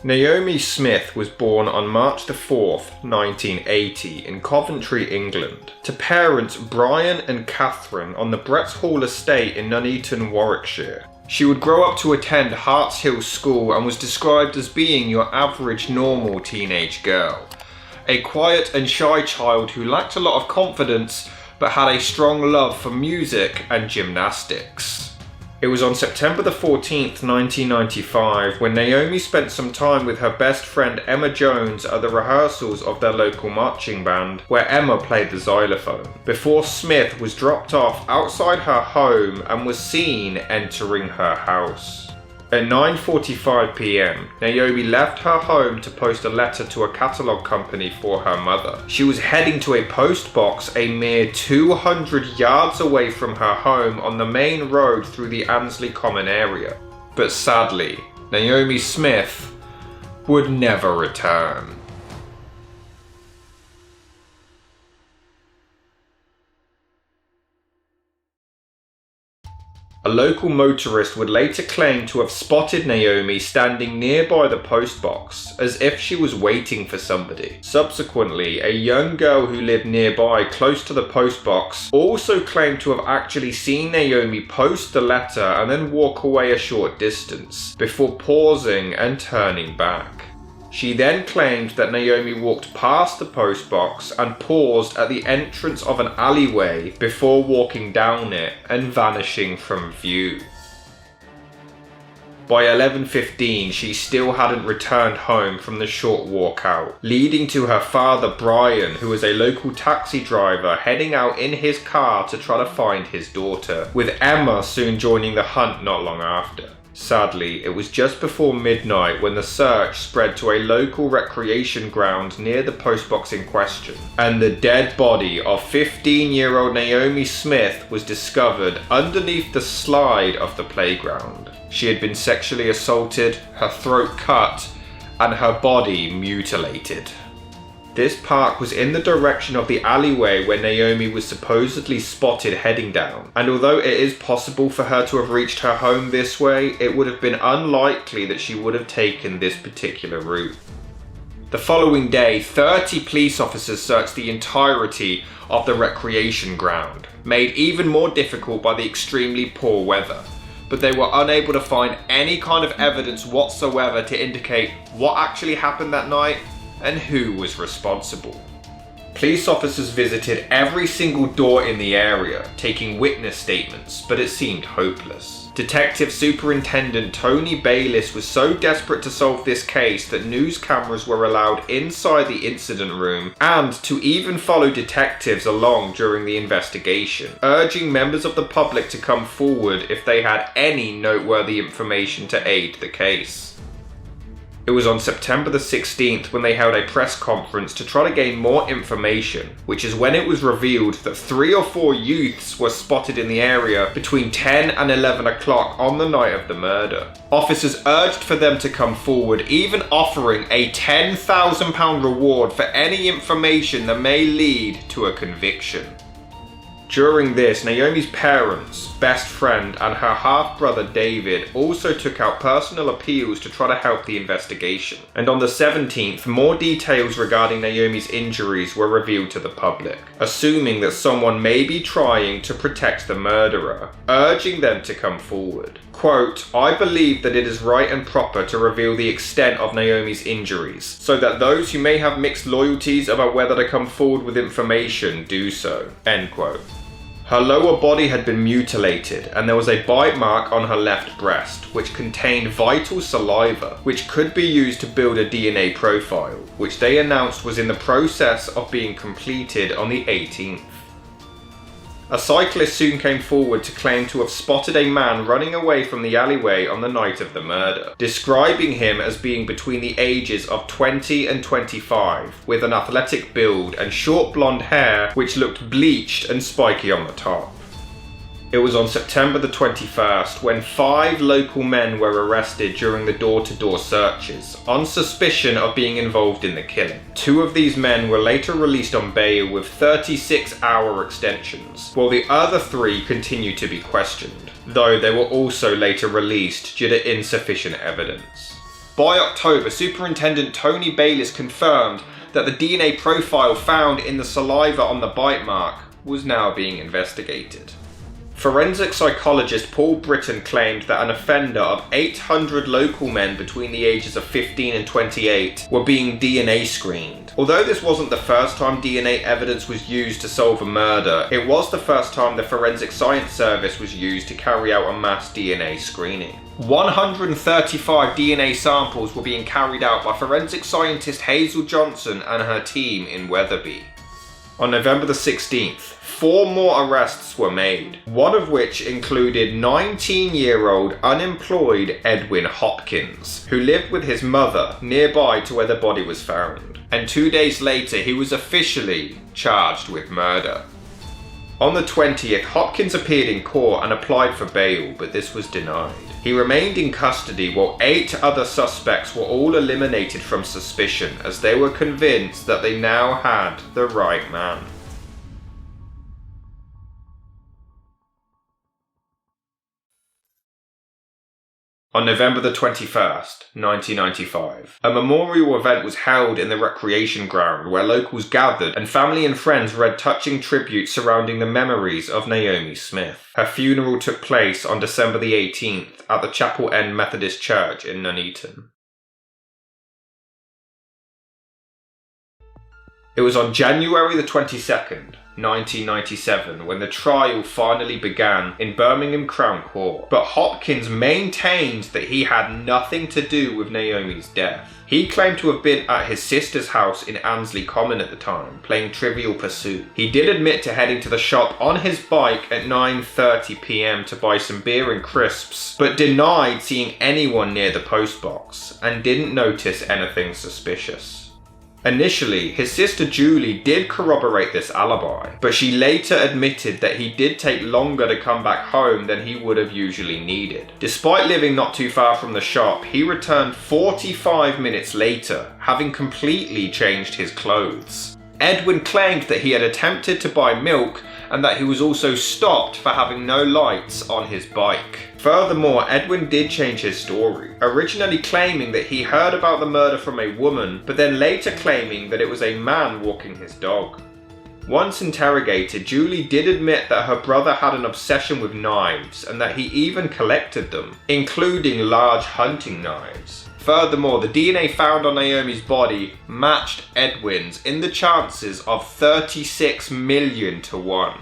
Naomi Smith was born on March the 4th, 1980 in Coventry, England, to parents Brian and Catherine on the Bretts Hall estate in Nuneaton, Warwickshire. She would grow up to attend Harts Hill School and was described as being your average normal teenage girl. A quiet and shy child who lacked a lot of confidence but had a strong love for music and gymnastics. It was on September the 14th, 1995 when Naomi spent some time with her best friend Emma Jones at the rehearsals of their local marching band, where Emma played the xylophone, before Smith was dropped off outside her home and was seen entering her house. At 9:45 p.m, Naomi left her home to post a letter to a catalogue company for her mother. She was heading to a post box a mere 200 yards away from her home on the main road through the Annesley Common area. But sadly, Naomi Smith would never return. A local motorist would later claim to have spotted Naomi standing nearby the postbox, as if she was waiting for somebody. Subsequently, a young girl who lived nearby close to the postbox also claimed to have actually seen Naomi post the letter and then walk away a short distance, before pausing and turning back. She then claimed that Naomi walked past the postbox and paused at the entrance of an alleyway before walking down it and vanishing from view. By 11:15, she still hadn't returned home from the short walk out, leading to her father Brian, who was a local taxi driver, heading out in his car to try to find his daughter, with Emma soon joining the hunt not long after. Sadly, it was just before midnight when the search spread to a local recreation ground near the postbox in question, and the dead body of 15-year-old Naomi Smith was discovered underneath the slide of the playground. She had been sexually assaulted, her throat cut, and her body mutilated. This park was in the direction of the alleyway where Naomi was supposedly spotted heading down, and although it is possible for her to have reached her home this way, it would have been unlikely that she would have taken this particular route. The following day, 30 police officers searched the entirety of the recreation ground, made even more difficult by the extremely poor weather, but they were unable to find any kind of evidence whatsoever to indicate what actually happened that night and who was responsible. Police officers visited every single door in the area, taking witness statements, but it seemed hopeless. Detective Superintendent Tony Bayliss was so desperate to solve this case that news cameras were allowed inside the incident room and to even follow detectives along during the investigation, urging members of the public to come forward if they had any noteworthy information to aid the case. It was on September the 16th when they held a press conference to try to gain more information, which is when it was revealed that 3 or 4 youths were spotted in the area between 10 and 11 o'clock on the night of the murder. Officers urged for them to come forward, even offering a £10,000 reward for any information that may lead to a conviction. During this, Naomi's parents, best friend, and her half-brother David also took out personal appeals to try to help the investigation. And on the 17th, more details regarding Naomi's injuries were revealed to the public, assuming that someone may be trying to protect the murderer, urging them to come forward. Quote, "I believe that it is right and proper to reveal the extent of Naomi's injuries, so that those who may have mixed loyalties about whether to come forward with information do so." End quote. Her lower body had been mutilated, and there was a bite mark on her left breast, which contained vital saliva, which could be used to build a DNA profile, which they announced was in the process of being completed on the 18th. A cyclist soon came forward to claim to have spotted a man running away from the alleyway on the night of the murder, describing him as being between the ages of 20 and 25, with an athletic build and short blonde hair which looked bleached and spiky on the top. It was on September the 21st when 5 local men were arrested during the door-to-door searches on suspicion of being involved in the killing. 2 of these men were later released on bail with 36-hour extensions, while the other 3 continued to be questioned, though they were also later released due to insufficient evidence. By October, Superintendent Tony Bayliss confirmed that the DNA profile found in the saliva on the bite mark was now being investigated. Forensic psychologist Paul Britton claimed that an offender of 800 local men between the ages of 15 and 28 were being DNA screened. Although this wasn't the first time DNA evidence was used to solve a murder, it was the first time the Forensic Science Service was used to carry out a mass DNA screening. 135 DNA samples were being carried out by forensic scientist Hazel Johnson and her team in Wetherby. On November the 16th, 4 more arrests were made, one of which included 19-year-old unemployed Edwin Hopkins, who lived with his mother nearby to where the body was found. And 2 days later, he was officially charged with murder. On the 20th, Hopkins appeared in court and applied for bail, but this was denied. He remained in custody while 8 other suspects were all eliminated from suspicion as they were convinced that they now had the right man. On November the 21st, 1995, a memorial event was held in the recreation ground where locals gathered and family and friends read touching tributes surrounding the memories of Naomi Smith. Her funeral took place on December the 18th at the Chapel End Methodist Church in Nuneaton. It was on January the 22nd, 1997, when the trial finally began in Birmingham Crown Court, but Hopkins maintained that he had nothing to do with Naomi's death. He claimed to have been at his sister's house in Annesley Common at the time, playing Trivial Pursuit. He did admit to heading to the shop on his bike at 9:30 p.m. to buy some beer and crisps, but denied seeing anyone near the postbox, and didn't notice anything suspicious. Initially, his sister Julie did corroborate this alibi, but she later admitted that he did take longer to come back home than he would have usually needed. Despite living not too far from the shop, he returned 45 minutes later, having completely changed his clothes. Edwin claimed that he had attempted to buy milk and that he was also stopped for having no lights on his bike. Furthermore, Edwin did change his story, originally claiming that he heard about the murder from a woman, but then later claiming that it was a man walking his dog. Once interrogated, Julie did admit that her brother had an obsession with knives and that he even collected them, including large hunting knives. Furthermore, the DNA found on Naomi's body matched Edwin's in the chances of 36 million to 1.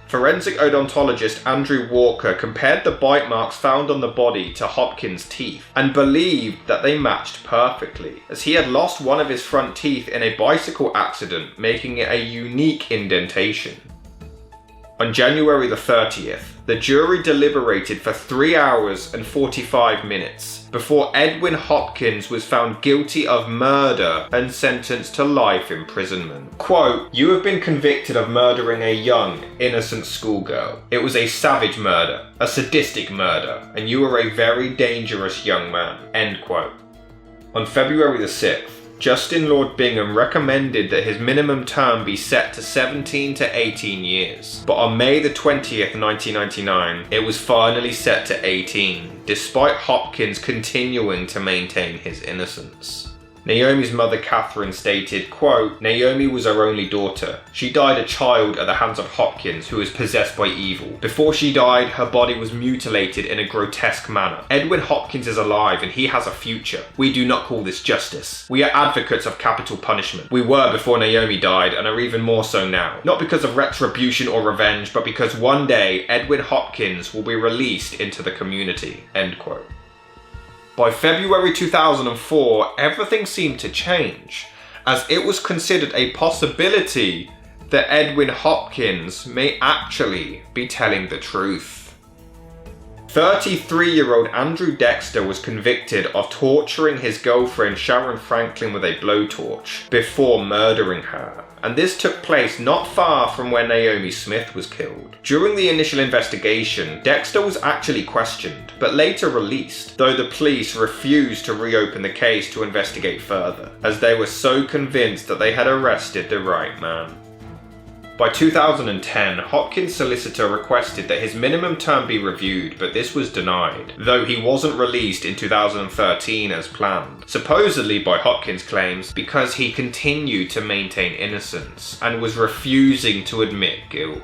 Forensic odontologist Andrew Walker compared the bite marks found on the body to Hopkins' teeth and believed that they matched perfectly, as he had lost one of his front teeth in a bicycle accident, making it a unique indentation. On January the 30th, the jury deliberated for 3 hours and 45 minutes before Edwin Hopkins was found guilty of murder and sentenced to life imprisonment. Quote, "You have been convicted of murdering a young, innocent schoolgirl. It was a savage murder, a sadistic murder, and you are a very dangerous young man." End quote. On February the 6th, Justin Lord Bingham recommended that his minimum term be set to 17 to 18 years. But on May the 20th, 1999, it was finally set to 18, despite Hopkins continuing to maintain his innocence. Naomi's mother Catherine stated, quote, "Naomi was our only daughter. She died a child at the hands of Hopkins, who was possessed by evil. Before she died, her body was mutilated in a grotesque manner. Edwin Hopkins is alive and he has a future. We do not call this justice. We are advocates of capital punishment. We were before Naomi died and are even more so now. Not because of retribution or revenge, but because one day Edwin Hopkins will be released into the community." End quote. By February 2004, everything seemed to change, as it was considered a possibility that Edwin Hopkins may actually be telling the truth. 33-year-old Andrew Dexter was convicted of torturing his girlfriend Sharon Franklin with a blowtorch before murdering her, and this took place not far from where Naomi Smith was killed. During the initial investigation, Dexter was actually questioned, but later released, though the police refused to reopen the case to investigate further, as they were so convinced that they had arrested the right man. By 2010, Hopkins' solicitor requested that his minimum term be reviewed, but this was denied, though he wasn't released in 2013 as planned. Supposedly, by Hopkins' claims, because he continued to maintain innocence and was refusing to admit guilt.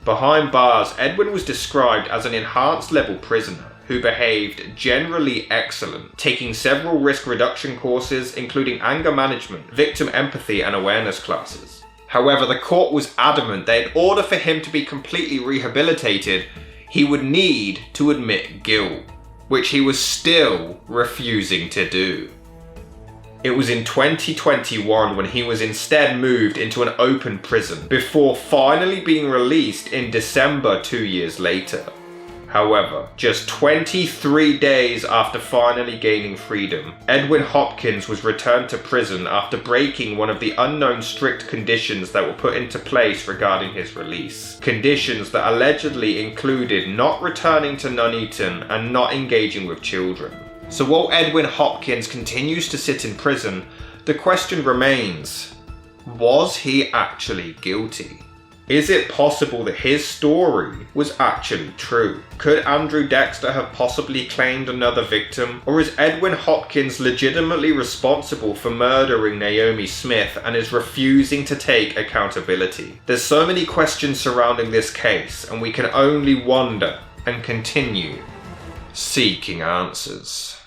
Behind bars, Edwin was described as an enhanced level prisoner who behaved generally excellent, taking several risk reduction courses including anger management, victim empathy and awareness classes. However, the court was adamant that in order for him to be completely rehabilitated, he would need to admit guilt, which he was still refusing to do. It was in 2021 when he was instead moved into an open prison, before finally being released in December 2 years later. However, just 23 days after finally gaining freedom, Edwin Hopkins was returned to prison after breaking one of the unknown strict conditions that were put into place regarding his release. Conditions that allegedly included not returning to Nuneaton and not engaging with children. So while Edwin Hopkins continues to sit in prison, the question remains, was he actually guilty? Is it possible that his story was actually true? Could Andrew Dexter have possibly claimed another victim? Or is Edwin Hopkins legitimately responsible for murdering Naomi Smith and is refusing to take accountability? There's so many questions surrounding this case, and we can only wonder and continue seeking answers.